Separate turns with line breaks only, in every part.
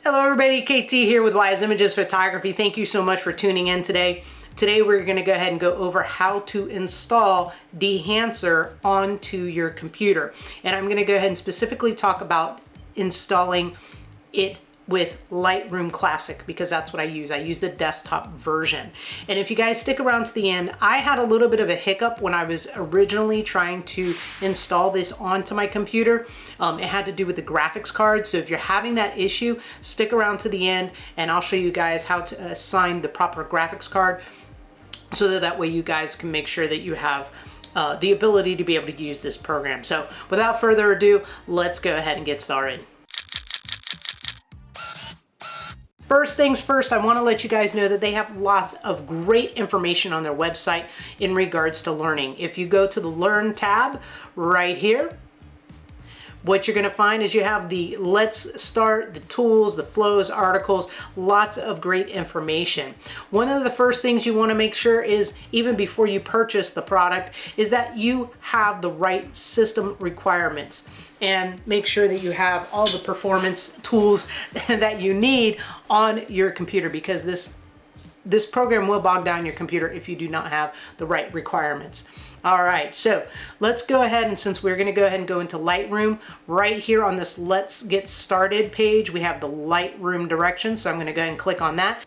Hello everybody, KT here with Wise Images Photography. Thank you so much for tuning in today. Today we're going to go ahead and go over how to install Dehancer onto your computer. And I'm going to go ahead and specifically talk about installing it with Lightroom Classic because that's what I use. I use the desktop version. And if you guys stick around to the end, I had a little bit of a hiccup when I was originally trying to install this onto my computer. It had to do with the graphics card. So if you're having that issue, stick around to the end and I'll show you guys how to assign the proper graphics card so that way you guys can make sure that you have the ability to be able to use this program. So without further ado, let's go ahead and get started. First things first, I want to let you guys know that they have lots of great information on their website in regards to learning. If you go to the Learn tab right here, what you're going to find is you have the Let's Start, the tools, the flows, articles, lots of great information. One of the first things you want to make sure is, even before you purchase the product, is that you have the right system requirements and make sure that you have all the performance tools that you need on your computer, because this program will bog down your computer if you do not have the right requirements. All right, so let's go ahead, and since we're gonna go ahead and go into Lightroom, right here on this Let's Get Started page, we have the Lightroom Directions, so I'm gonna go ahead and click on that.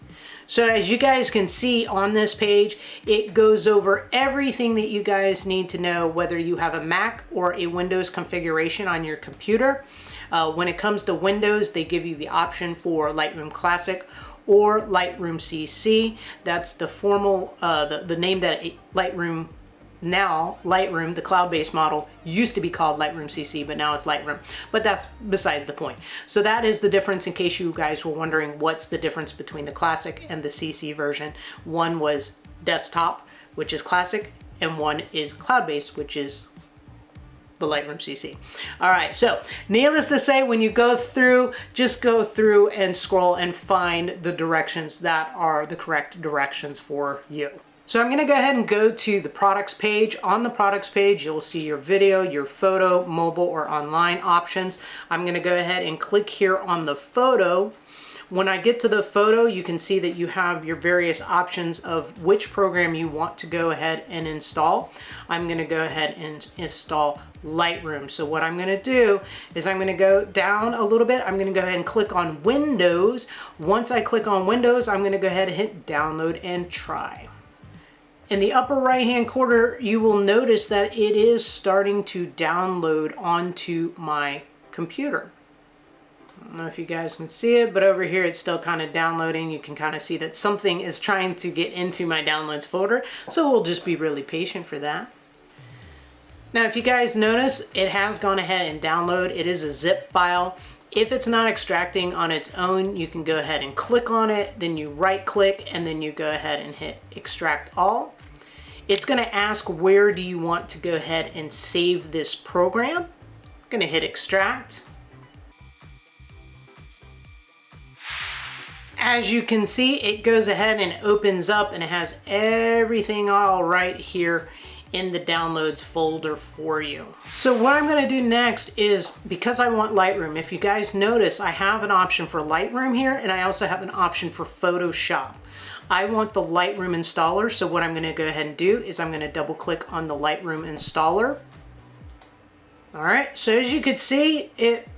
So as you guys can see on this page, it goes over everything that you guys need to know, whether you have a Mac or a Windows configuration on your computer. When it comes to Windows, they give you the option for Lightroom Classic or Lightroom CC. That's the formal, the name that Lightroom, the cloud-based model, used to be called Lightroom CC, but now it's Lightroom. But that's besides the point. So that is the difference, in case you guys were wondering what's the difference between the Classic and the CC version. One was desktop, which is Classic, and one is cloud-based, which is the Lightroom CC. All right, so needless to say, when you go through, just go through and scroll and find the directions that are the correct directions for you. So I'm gonna go ahead and go to the products page. On the products page, you'll see your video, your photo, mobile, or online options. I'm gonna go ahead and click here on the photo. When I get to the photo, you can see that you have your various options of which program you want to go ahead and install. I'm gonna go ahead and install Lightroom. So what I'm gonna do is I'm gonna go down a little bit. I'm gonna go ahead and click on Windows. Once I click on Windows, I'm gonna go ahead and hit download and try. In the upper right hand corner, you will notice that it is starting to download onto my computer. I don't know if you guys can see it, but over here it's still kind of downloading. You can kind of see that something is trying to get into my downloads folder, so we'll just be really patient for that. Now, if you guys notice, it has gone ahead and download. It is a zip file. If it's not extracting on its own, you can go ahead and click on it, then you right click, and then you go ahead and hit extract all. It's gonna ask, where do you want to go ahead and save this program? I'm gonna hit extract. As you can see, it goes ahead and opens up, and it has everything all right here in the downloads folder for you. So what I'm gonna do next is, because I want Lightroom, if you guys notice, I have an option for Lightroom here, and I also have an option for Photoshop. I want the Lightroom installer, so what I'm gonna go ahead and do is I'm gonna double click on the Lightroom installer. All right, so as you could see,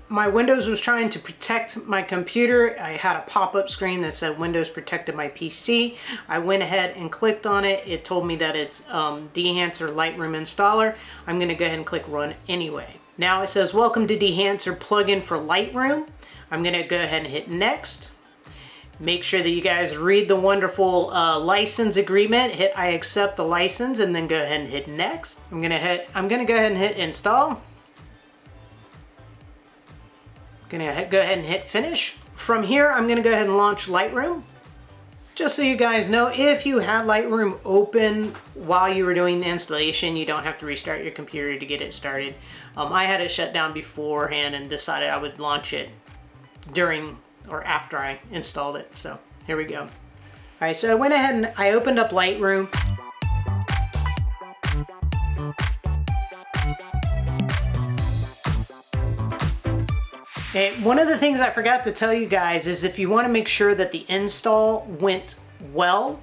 my Windows was trying to protect my computer. I had a pop-up screen that said Windows protected my PC. I went ahead and clicked on it. It told me that it's Dehancer Lightroom installer. I'm gonna go ahead and click run anyway. Now it says, welcome to Dehancer plugin for Lightroom. I'm gonna go ahead and hit next. Make sure that you guys read the wonderful license agreement. Hit I accept the license, and then go ahead and hit next. I'm gonna go ahead and hit install. Gonna go ahead and hit finish. From here, I'm gonna go ahead and launch Lightroom. Just so you guys know, if you had Lightroom open while you were doing the installation, you don't have to restart your computer to get it started. I had it shut down beforehand and decided I would launch it during or after I installed it. So here we go. All right, so I went ahead and I opened up Lightroom. Okay, one of the things I forgot to tell you guys is if you want to make sure that the install went well,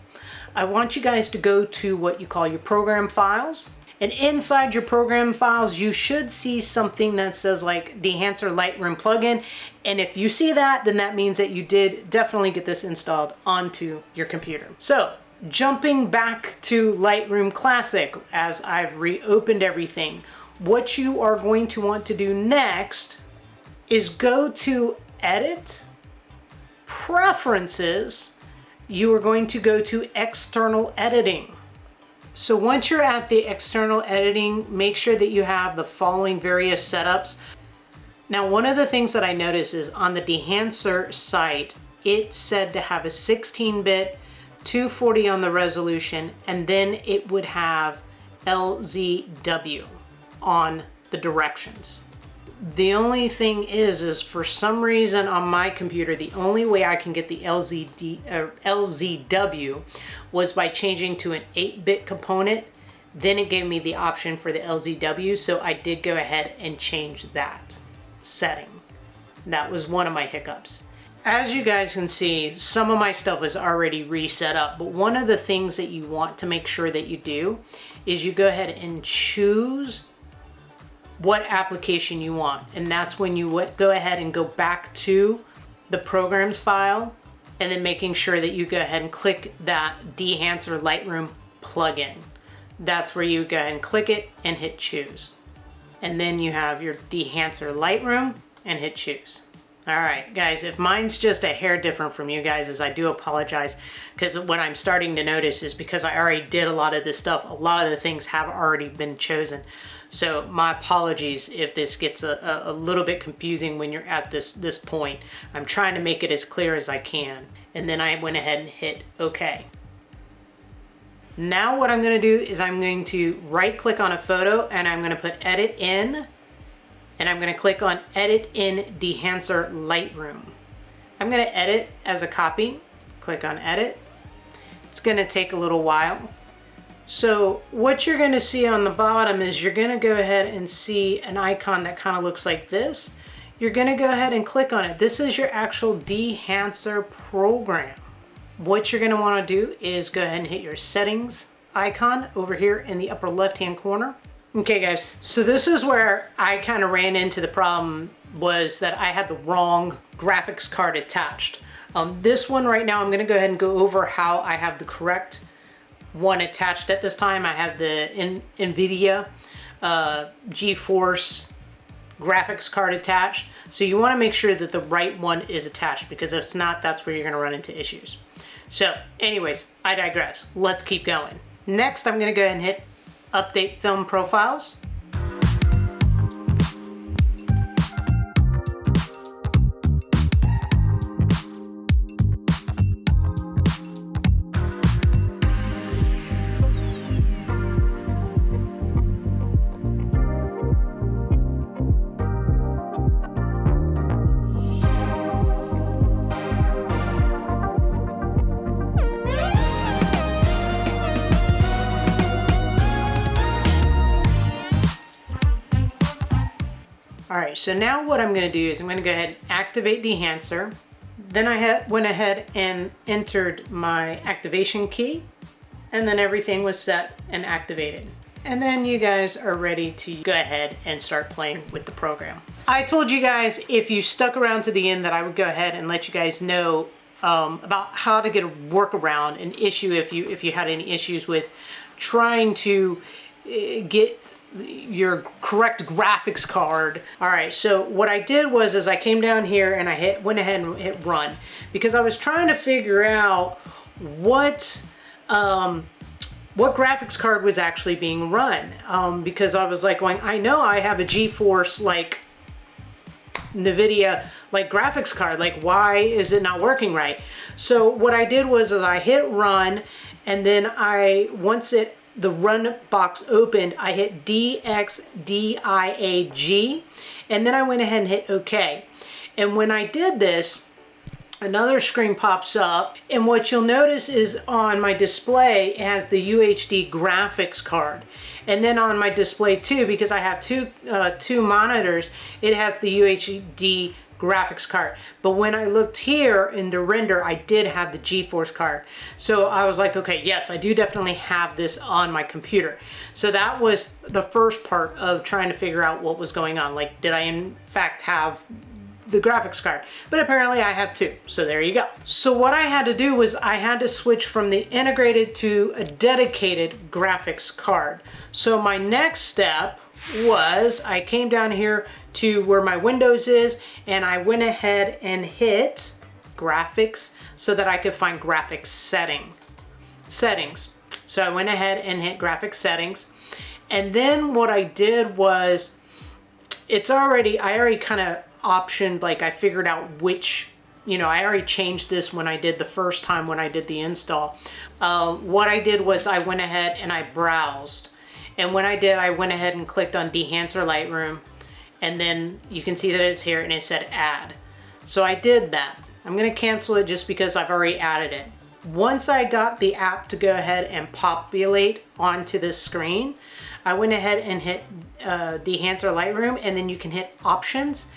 I want you guys to go to what you call your program files. And inside your program files, you should see something that says like Dehancer Lightroom plugin. And if you see that, then that means that you did definitely get this installed onto your computer. So jumping back to Lightroom Classic, as I've reopened everything, what you are going to want to do next is go to Edit, Preferences. You are going to go to External Editing. So once you're at the external editing, make sure that you have the following various setups. Now, one of the things that I noticed is on the Dehancer site, it said to have a 16-bit, 240 on the resolution, and then it would have LZW on the directions. The only thing is for some reason on my computer, the only way I can get the LZW was by changing to an 8-bit component. Then it gave me the option for the LZW, so I did go ahead and change that setting. That was one of my hiccups. As you guys can see, some of my stuff is already reset up, but one of the things that you want to make sure that you do is you go ahead and choose what application you want. And that's when you go ahead and go back to the programs file and then making sure that you go ahead and click that Dehancer Lightroom plugin. That's where you go ahead and click it and hit choose. And then you have your Dehancer Lightroom and hit choose. All right, guys, if mine's just a hair different from you guys, I do apologize, because what I'm starting to notice is because I already did a lot of this stuff, a lot of the things have already been chosen. So my apologies if this gets a little bit confusing when you're at this point. I'm trying to make it as clear as I can. And then I went ahead and hit OK. Now what I'm going to do is I'm going to right click on a photo and I'm going to put Edit In. And I'm going to click on Edit in Dehancer Lightroom. I'm going to edit as a copy. Click on Edit. It's going to take a little while. So what you're going to see on the bottom is you're going to go ahead and see an icon that kind of looks like this. You're going to go ahead and click on it. This is your actual Dehancer program. What you're going to want to do is go ahead and hit your settings icon over here in the upper left hand corner. Okay guys, so this is where I kind of ran into the problem, was that I had the wrong graphics card attached. This one right now, I'm going to go ahead and go over how I have the correct one attached at this time. I have the NVIDIA GeForce graphics card attached. So you want to make sure that the right one is attached, because if it's not, that's where you're going to run into issues. So anyways, I digress. Let's keep going. Next, I'm going to go ahead and hit Update Film Profiles. All right, so now what I'm going to do is I'm going to go ahead and activate Dehancer. Then I went ahead and entered my activation key, and then everything was set and activated. And then you guys are ready to go ahead and start playing with the program. I told you guys if you stuck around to the end that I would go ahead and let you guys know about how to get a workaround, an issue if you had any issues with trying to get your correct graphics card. All right, so what I did was I came down here and I went ahead and hit run, because I was trying to figure out what graphics card was actually being run, because I was like going, I know I have a GeForce like NVIDIA like graphics card, like why is it not working right? So what I did was I hit run, and then once the run box opened, I hit DXDIAG, and then I went ahead and hit OK. And when I did this, another screen pops up, and what you'll notice is on my display it has the UHD graphics card, and then on my display too, because I have two monitors, it has the UHD graphics card. But when I looked here in the render, I did have the GeForce card. So I was like, okay, yes, I do definitely have this on my computer. So that was the first part of trying to figure out what was going on. Like, did I in fact have the graphics card? But apparently I have two, so there you go. So what I had to do was I had to switch from the integrated to a dedicated graphics card. So my next step was I came down here to where my Windows is, and I went ahead and hit graphics so that I could find graphics settings. So I went ahead and hit graphics settings, and then what I did was I already kind of optioned, like I figured out which, I already changed this when I did the first time when I did the install. What I did was I went ahead and I browsed. And when I did, I went ahead and clicked on Dehancer Lightroom. And then you can see that it's here and it said add. So I did that. I'm gonna cancel it just because I've already added it. Once I got the app to go ahead and populate onto this screen, I went ahead and hit Dehancer Lightroom, and then you can hit options.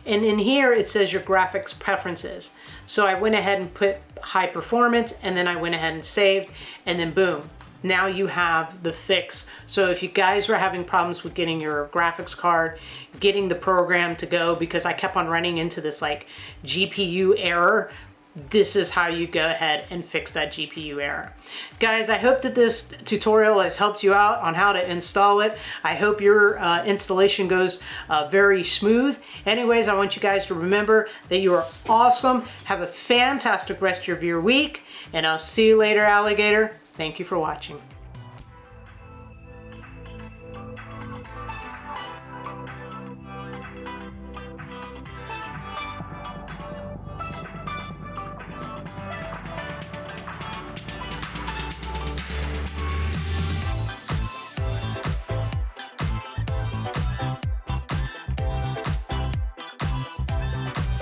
And in here, it says your graphics preferences. So I went ahead and put high performance, and then I went ahead and saved, and then boom, now you have the fix. So if you guys were having problems with getting your graphics card, getting the program to go, because I kept on running into this like GPU error, this is how you go ahead and fix that GPU error. Guys, I hope that this tutorial has helped you out on how to install it. I hope your installation goes very smooth. Anyways, I want you guys to remember that you are awesome. Have a fantastic rest of your week, and I'll see you later, alligator. Thank you for watching.